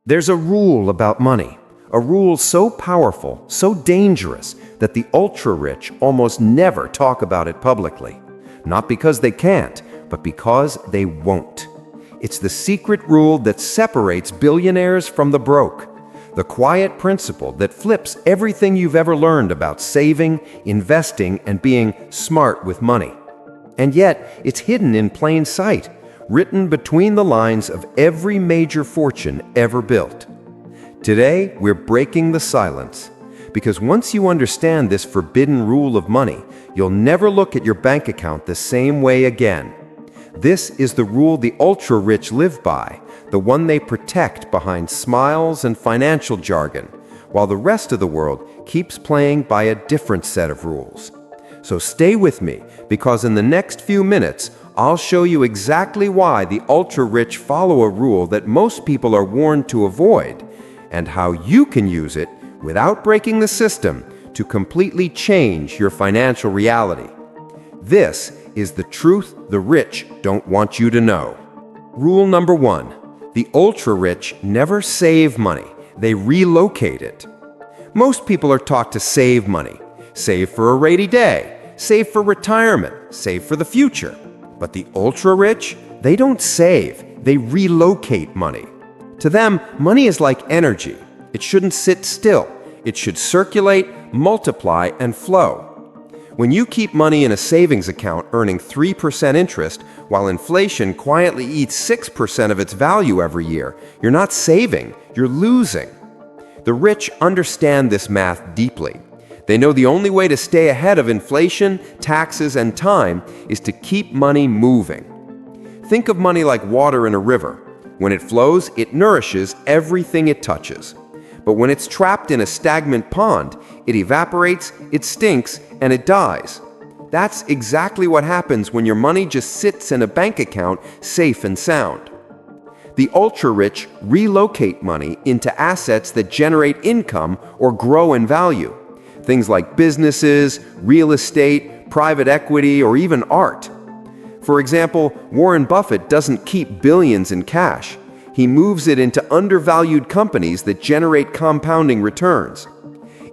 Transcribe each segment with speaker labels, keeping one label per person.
Speaker 1: There's a rule about money, a rule so powerful, so dangerous, that the ultra-rich almost never talk about it publicly. Not because they can't, but because they won't. It's the secret rule that separates billionaires from the broke. The quiet principle that flips everything you've ever learned about saving, investing, and being smart with money. And yet, it's hidden in plain sight, written between the lines of every major fortune ever built. Today, we're breaking the silence, because once you understand this forbidden rule of money, you'll never look at your bank account the same way again. This is the rule the ultra-rich live by, the one they protect behind smiles and financial jargon, while the rest of the world keeps playing by a different set of rules. So stay with me, because in the next few minutes, I'll show you exactly why the ultra-rich follow a rule that most people are warned to avoid, and how you can use it without breaking the system to completely change your financial reality. This is the truth the rich don't want you to know. Rule number 1. The ultra-rich never save money, they relocate it. Most people are taught to save money. Save for a rainy day, save for retirement, save for the future. But the ultra-rich, they don't save, they relocate money. To them, money is like energy. It shouldn't sit still. It should circulate, multiply, and flow. When you keep money in a savings account earning 3% interest, while inflation quietly eats 6% of its value every year, you're not saving, you're losing. The rich understand this math deeply. They know the only way to stay ahead of inflation, taxes, and time is to keep money moving. Think of money like water in a river. When it flows, it nourishes everything it touches. But when it's trapped in a stagnant pond, it evaporates, it stinks, and it dies. That's exactly what happens when your money just sits in a bank account, safe and sound. The ultra-rich relocate money into assets that generate income or grow in value. Things like businesses, real estate, private equity, or even art. For example, Warren Buffett doesn't keep billions in cash. He moves it into undervalued companies that generate compounding returns.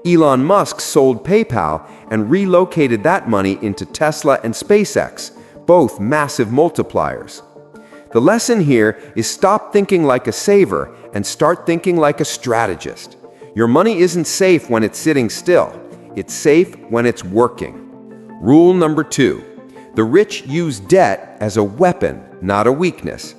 Speaker 1: Elon Musk sold PayPal and relocated that money into Tesla and SpaceX, both massive multipliers. The lesson here is stop thinking like a saver and start thinking like a strategist. Your money isn't safe when it's sitting still. It's safe when it's working. Rule number 2. The rich use debt as a weapon, not a weakness.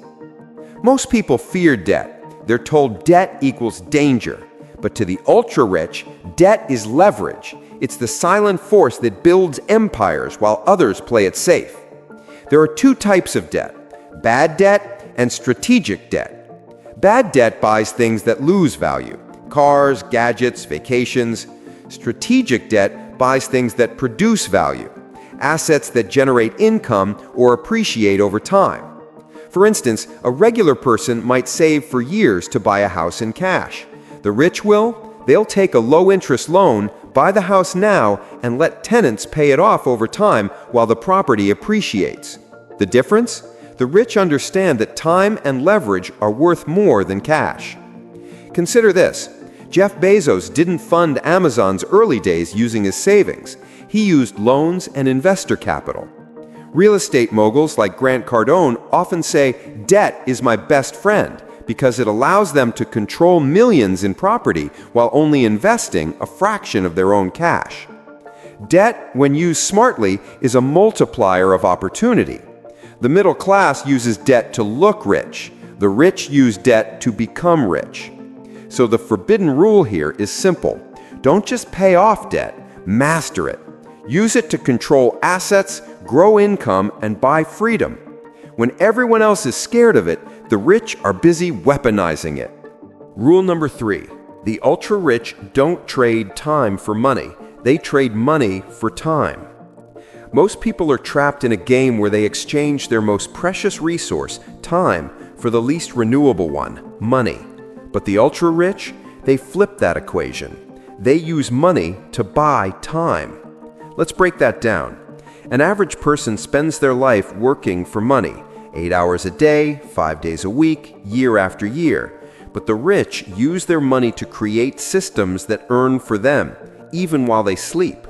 Speaker 1: Most people fear debt. They're told debt equals danger. But to the ultra-rich, debt is leverage. It's the silent force that builds empires while others play it safe. There are 2 types of debt: bad debt and strategic debt. Bad debt buys things that lose value: cars, gadgets, vacations. Strategic debt buys things that produce value, assets that generate income or appreciate over time. For instance, a regular person might save for years to buy a house in cash. The rich they'll take a low-interest loan, buy the house now, and let tenants pay it off over time while the property appreciates. The difference? The rich understand that time and leverage are worth more than cash. Consider this. Jeff Bezos didn't fund Amazon's early days using his savings. He used loans and investor capital. Real estate moguls like Grant Cardone often say, "Debt is my best friend," because it allows them to control millions in property while only investing a fraction of their own cash. Debt, when used smartly, is a multiplier of opportunity. The middle class uses debt to look rich. The rich use debt to become rich. So the forbidden rule here is simple. Don't just pay off debt, master it. Use it to control assets, grow income, and buy freedom. When everyone else is scared of it, the rich are busy weaponizing it. Rule number 3. The ultra-rich don't trade time for money. They trade money for time. Most people are trapped in a game where they exchange their most precious resource, time, for the least renewable one, money. But the ultra-rich, they flip that equation. They use money to buy time. Let's break that down. An average person spends their life working for money, 8 hours a day, 5 days a week, year after year. But the rich use their money to create systems that earn for them, even while they sleep.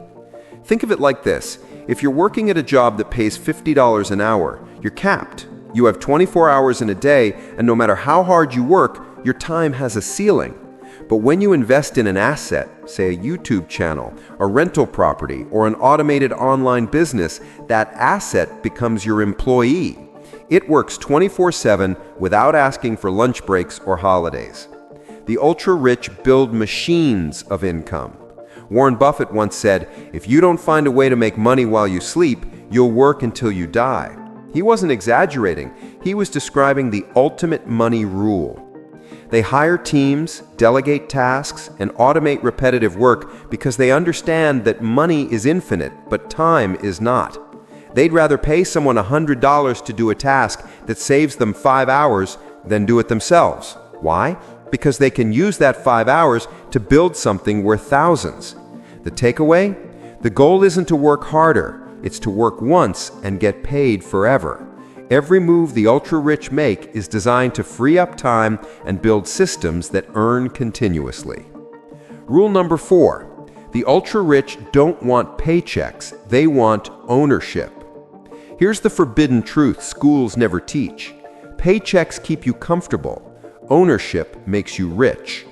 Speaker 1: Think of it like this. If you're working at a job that pays $50 an hour, you're capped. You have 24 hours in a day, and no matter how hard you work, your time has a ceiling. But when you invest in an asset, say a YouTube channel, a rental property, or an automated online business, that asset becomes your employee. It works 24/7 without asking for lunch breaks or holidays. The ultra-rich build machines of income. Warren Buffett once said, "If you don't find a way to make money while you sleep, you'll work until you die." He wasn't exaggerating. He was describing the ultimate money rule. They hire teams, delegate tasks, and automate repetitive work because they understand that money is infinite, but time is not. They'd rather pay someone $100 to do a task that saves them 5 hours than do it themselves. Why? Because they can use that 5 hours to build something worth thousands. The takeaway? The goal isn't to work harder, it's to work once and get paid forever. Every move the ultra-rich make is designed to free up time and build systems that earn continuously. Rule number 4. The ultra-rich don't want paychecks, they want ownership. Here's the forbidden truth schools never teach. Paychecks keep you comfortable. Ownership makes you rich.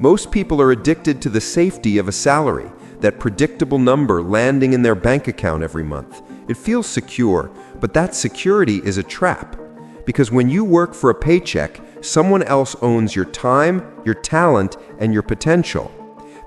Speaker 1: Most people are addicted to the safety of a salary, that predictable number landing in their bank account every month. It feels secure, but that security is a trap. Because when you work for a paycheck, someone else owns your time, your talent, and your potential.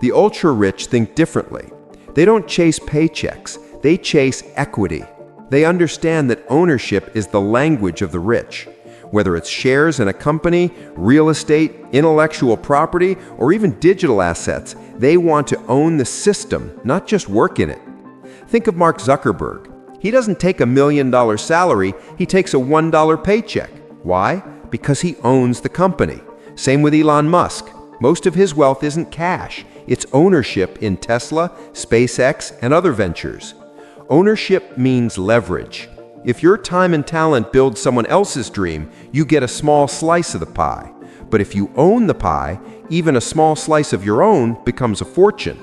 Speaker 1: The ultra-rich think differently. They don't chase paychecks, they chase equity. They understand that ownership is the language of the rich. Whether it's shares in a company, real estate, intellectual property, or even digital assets, they want to own the system, not just work in it. Think of Mark Zuckerberg. He doesn't take $1 million salary, he takes a $1 paycheck. Why? Because he owns the company. Same with Elon Musk. Most of his wealth isn't cash, it's ownership in Tesla, SpaceX, and other ventures. Ownership means leverage. If your time and talent build someone else's dream, you get a small slice of the pie. But if you own the pie, even a small slice of your own becomes a fortune.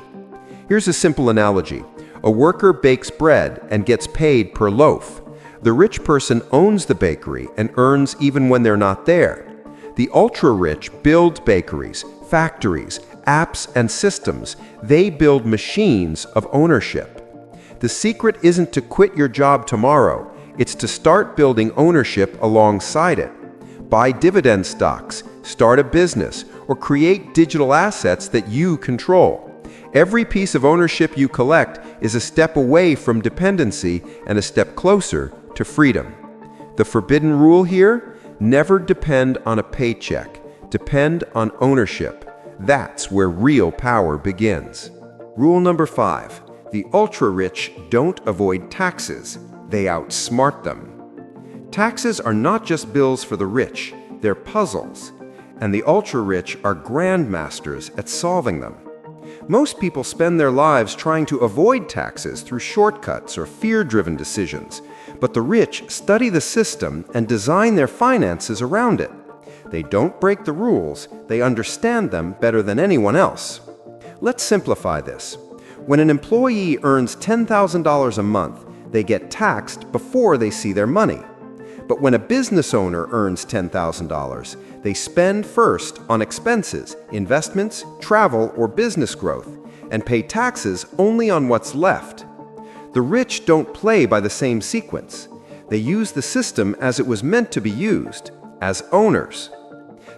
Speaker 1: Here's a simple analogy. A worker bakes bread and gets paid per loaf. The rich person owns the bakery and earns even when they're not there. The ultra-rich build bakeries, factories, apps, and systems. They build machines of ownership. The secret isn't to quit your job tomorrow. It's to start building ownership alongside it. Buy dividend stocks, start a business, or create digital assets that you control. Every piece of ownership you collect is a step away from dependency and a step closer to freedom. The forbidden rule here? Never depend on a paycheck. Depend on ownership. That's where real power begins. Rule number 5. The ultra-rich don't avoid taxes. They outsmart them. Taxes are not just bills for the rich, they're puzzles. And the ultra-rich are grandmasters at solving them. Most people spend their lives trying to avoid taxes through shortcuts or fear-driven decisions, but the rich study the system and design their finances around it. They don't break the rules, they understand them better than anyone else. Let's simplify this. When an employee earns $10,000 a month, they get taxed before they see their money. But when a business owner earns $10,000, they spend first on expenses, investments, travel, or business growth, and pay taxes only on what's left. The rich don't play by the same sequence. They use the system as it was meant to be used, as owners.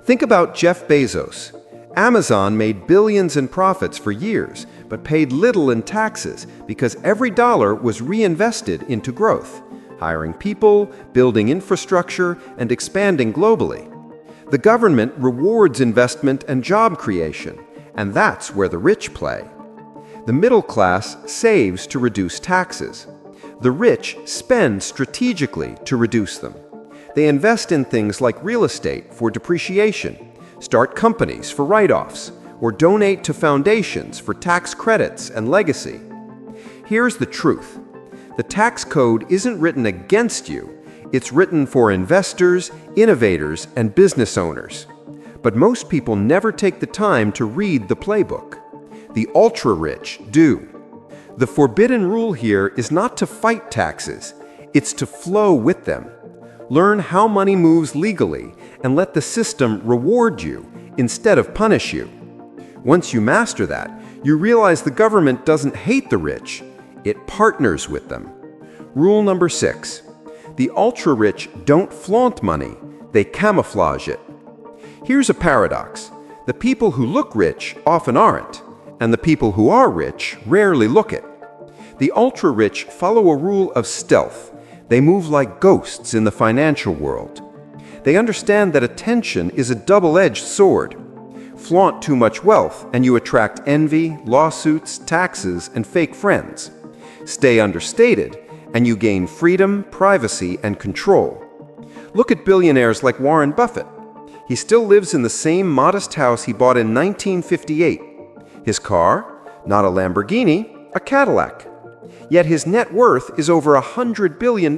Speaker 1: Think about Jeff Bezos. Amazon made billions in profits for years, but paid little in taxes because every dollar was reinvested into growth, hiring people, building infrastructure, and expanding globally. The government rewards investment and job creation, and that's where the rich play. The middle class saves to reduce taxes. The rich spend strategically to reduce them. They invest in things like real estate for depreciation, start companies for write-offs, or donate to foundations for tax credits and legacy. Here's the truth. The tax code isn't written against you, it's written for investors, innovators, and business owners. But most people never take the time to read the playbook. The ultra-rich do. The forbidden rule here is not to fight taxes, it's to flow with them. Learn how money moves legally and let the system reward you instead of punish you. Once you master that, you realize the government doesn't hate the rich, it partners with them. Rule number 6. The ultra-rich don't flaunt money, they camouflage it. Here's a paradox. The people who look rich often aren't, and the people who are rich rarely look it. The ultra-rich follow a rule of stealth. They move like ghosts in the financial world. They understand that attention is a double-edged sword. Flaunt too much wealth, and you attract envy, lawsuits, taxes, and fake friends. Stay understated, and you gain freedom, privacy, and control. Look at billionaires like Warren Buffett. He still lives in the same modest house he bought in 1958. His car? Not a Lamborghini, a Cadillac. Yet his net worth is over $100 billion.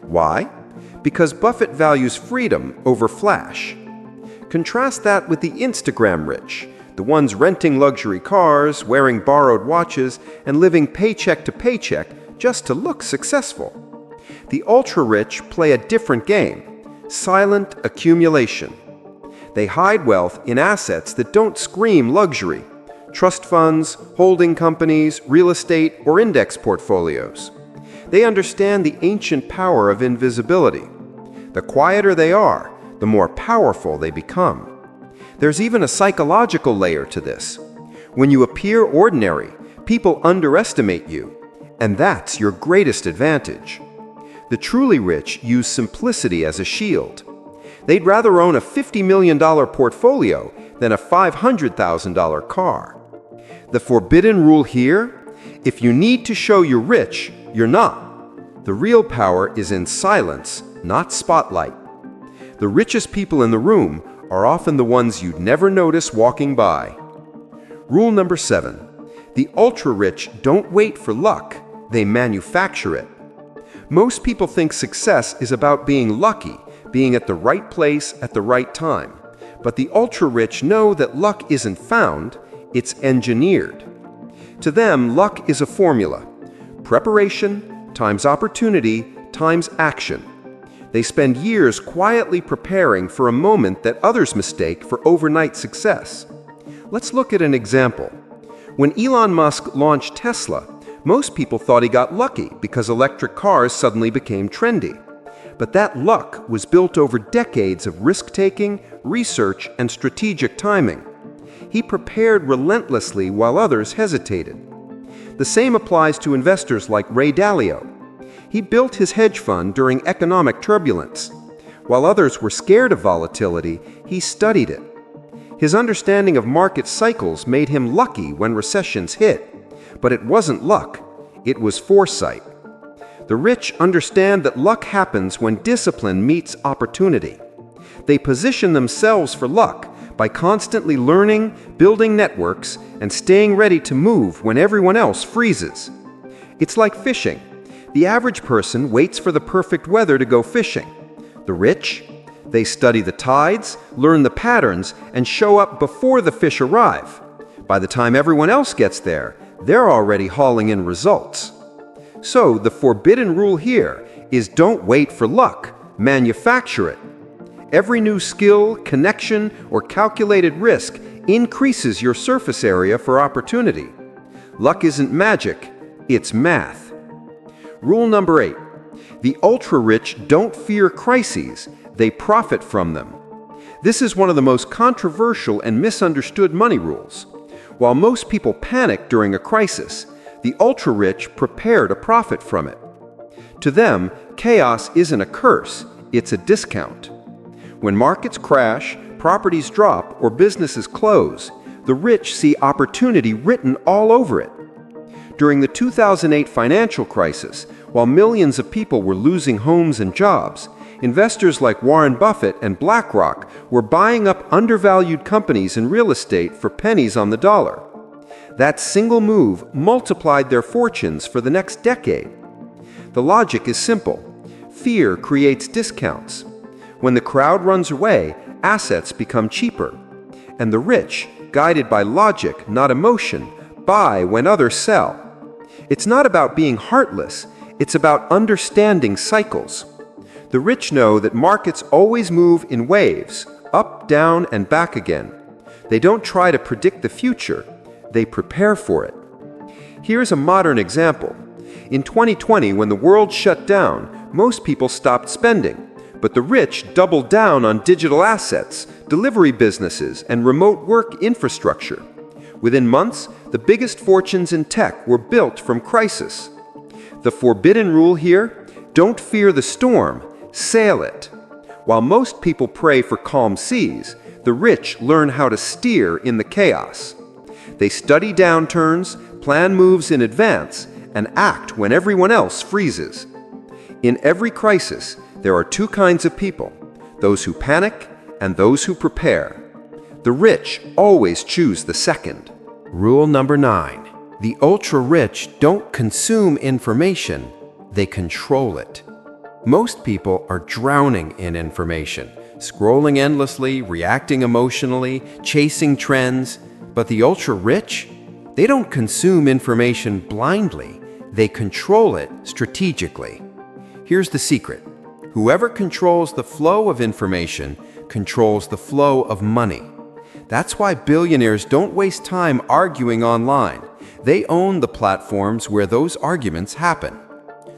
Speaker 1: Why? Because Buffett values freedom over flash. Contrast that with the Instagram rich, the ones renting luxury cars, wearing borrowed watches, and living paycheck to paycheck just to look successful. The ultra-rich play a different game, silent accumulation. They hide wealth in assets that don't scream luxury: trust funds, holding companies, real estate, or index portfolios. They understand the ancient power of invisibility. The quieter they are, the more powerful they become. There's even a psychological layer to this. When you appear ordinary, people underestimate you, and that's your greatest advantage. The truly rich use simplicity as a shield. They'd rather own a $50 million portfolio than a $500,000 car. The forbidden rule here: if you need to show you're rich, you're not. The real power is in silence, not spotlight. The richest people in the room are often the ones you'd never notice walking by. Rule number 7. The ultra-rich don't wait for luck, they manufacture it. Most people think success is about being lucky, being at the right place at the right time. But the ultra-rich know that luck isn't found, it's engineered. To them, luck is a formula: preparation times opportunity times action. They spend years quietly preparing for a moment that others mistake for overnight success. Let's look at an example. When Elon Musk launched Tesla, most people thought he got lucky because electric cars suddenly became trendy. But that luck was built over decades of risk-taking, research, and strategic timing. He prepared relentlessly while others hesitated. The same applies to investors like Ray Dalio. He built his hedge fund during economic turbulence. While others were scared of volatility, he studied it. His understanding of market cycles made him lucky when recessions hit. But it wasn't luck, it was foresight. The rich understand that luck happens when discipline meets opportunity. They position themselves for luck by constantly learning, building networks, and staying ready to move when everyone else freezes. It's like fishing. The average person waits for the perfect weather to go fishing. The rich? They study the tides, learn the patterns, and show up before the fish arrive. By the time everyone else gets there, they're already hauling in results. So the forbidden rule here is don't wait for luck, manufacture it. Every new skill, connection, or calculated risk increases your surface area for opportunity. Luck isn't magic, it's math. Rule number 8. The ultra-rich don't fear crises, they profit from them. This is one of the most controversial and misunderstood money rules. While most people panic during a crisis, the ultra-rich prepare to profit from it. To them, chaos isn't a curse, it's a discount. When markets crash, properties drop, or businesses close, the rich see opportunity written all over it. During the 2008 financial crisis, while millions of people were losing homes and jobs, investors like Warren Buffett and BlackRock were buying up undervalued companies in real estate for pennies on the dollar. That single move multiplied their fortunes for the next decade. The logic is simple. Fear creates discounts. When the crowd runs away, assets become cheaper. And the rich, guided by logic, not emotion, buy when others sell. It's not about being heartless, it's about understanding cycles. The rich know that markets always move in waves, up, down, and back again. They don't try to predict the future, they prepare for it. Here's a modern example. In 2020, when the world shut down, most people stopped spending, but the rich doubled down on digital assets, delivery businesses, and remote work infrastructure. Within months, the biggest fortunes in tech were built from crisis. The forbidden rule here: don't fear the storm, sail it. While most people pray for calm seas, the rich learn how to steer in the chaos. They study downturns, plan moves in advance, and act when everyone else freezes. In every crisis, there are two kinds of people: those who panic and those who prepare. The rich always choose the second. Rule number 9. The ultra-rich don't consume information, they control it. Most people are drowning in information, scrolling endlessly, reacting emotionally, chasing trends. But the ultra-rich? They don't consume information blindly, they control it strategically. Here's the secret. Whoever controls the flow of information controls the flow of money. That's why billionaires don't waste time arguing online. They own the platforms where those arguments happen.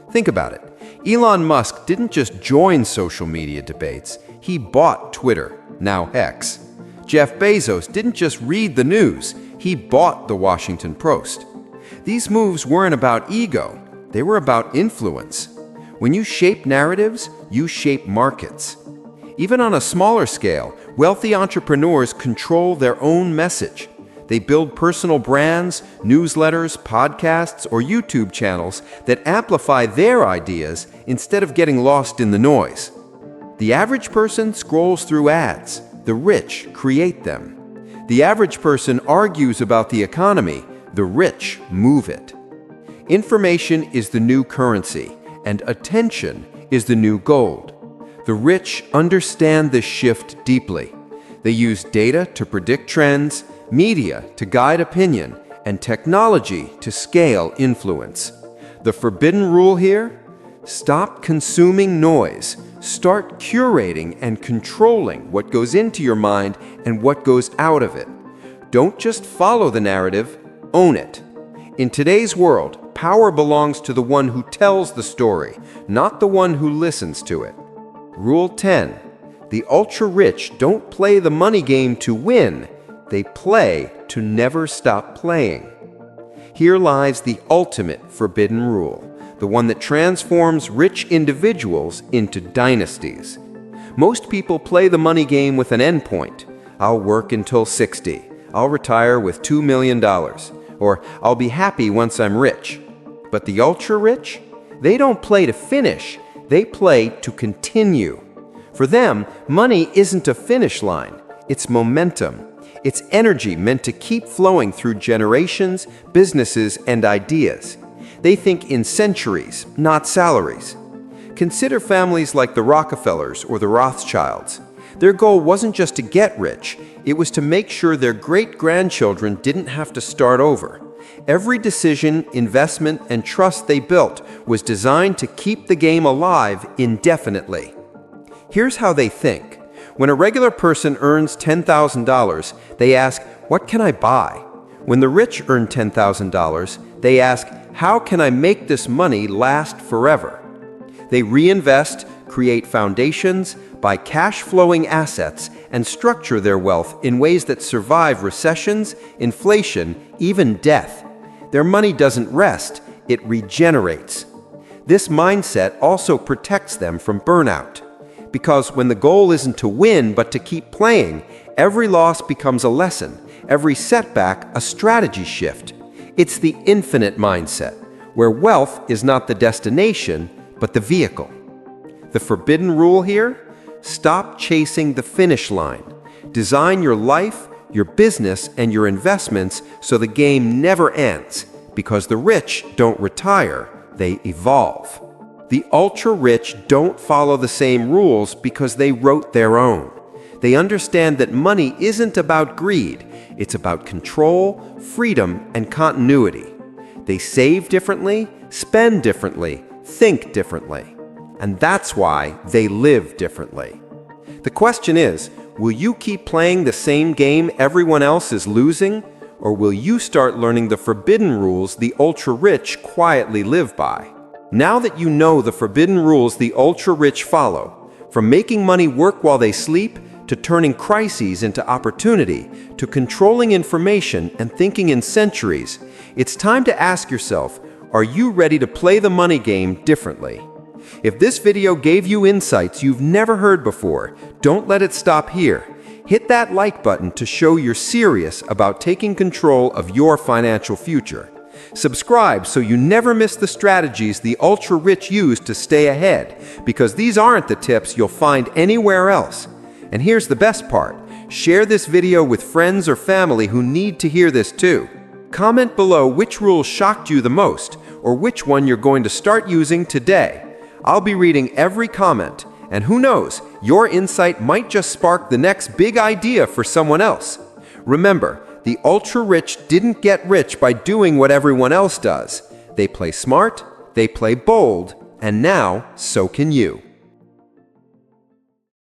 Speaker 1: Think about it. Elon Musk didn't just join social media debates, he bought Twitter, now X. Jeff Bezos didn't just read the news, he bought the Washington Post. These moves weren't about ego, they were about influence. When you shape narratives, you shape markets. Even on a smaller scale, wealthy entrepreneurs control their own message. They build personal brands, newsletters, podcasts, or YouTube channels that amplify their ideas instead of getting lost in the noise. The average person scrolls through ads. The rich create them. The average person argues about the economy. The rich move it. Information is the new currency, and attention is the new gold. The rich understand this shift deeply. They use data to predict trends, media to guide opinion, and technology to scale influence. The forbidden rule here? Stop consuming noise. Start curating and controlling what goes into your mind and what goes out of it. Don't just follow the narrative, own it. In today's world, power belongs to the one who tells the story, not the one who listens to it. Rule 10. The ultra-rich don't play the money game to win, they play to never stop playing. Here lies the ultimate forbidden rule, the one that transforms rich individuals into dynasties. Most people play the money game with an endpoint. I'll work until 60. I'll retire with $2 million. Or I'll be happy once I'm rich. But the ultra-rich? They don't play to finish. They play to continue. For them, money isn't a finish line. It's momentum. It's energy meant to keep flowing through generations, businesses, and ideas. They think in centuries, not salaries. Consider families like the Rockefellers or the Rothschilds. Their goal wasn't just to get rich, it was to make sure their great-grandchildren didn't have to start over. Every decision, investment, and trust they built was designed to keep the game alive indefinitely. Here's how they think. When a regular person earns $10,000, they ask, "What can I buy?" When the rich earn $10,000, they ask, "How can I make this money last forever?" They reinvest, create foundations, buy cash-flowing assets, and structure their wealth in ways that survive recessions, inflation, even death. Their money doesn't rest, it regenerates. This mindset also protects them from burnout. Because when the goal isn't to win but to keep playing, every loss becomes a lesson, every setback a strategy shift. It's the infinite mindset, where wealth is not the destination, but the vehicle. The forbidden rule here? Stop chasing the finish line. Design your life, your business, and your investments so the game never ends, because the rich don't retire, they evolve. The ultra-rich don't follow the same rules because they wrote their own. They understand that money isn't about greed. It's about control, freedom, and continuity. They save differently, spend differently, think differently. And that's why they live differently. The question is, will you keep playing the same game everyone else is losing? Or will you start learning the forbidden rules the ultra-rich quietly live by? Now that you know the forbidden rules the ultra-rich follow, from making money work while they sleep, to turning crises into opportunity, to controlling information and thinking in centuries, it's time to ask yourself, are you ready to play the money game differently? If this video gave you insights you've never heard before, don't let it stop here. Hit that like button to show you're serious about taking control of your financial future. Subscribe so you never miss the strategies the ultra-rich use to stay ahead, because these aren't the tips you'll find anywhere else. And here's the best part. Share this video with friends or family who need to hear this too. Comment below which rule shocked you the most, or which one you're going to start using today. I'll be reading every comment, and who knows, your insight might just spark the next big idea for someone else. Remember, the ultra-rich didn't get rich by doing what everyone else does. They play smart, they play bold, and now so can you.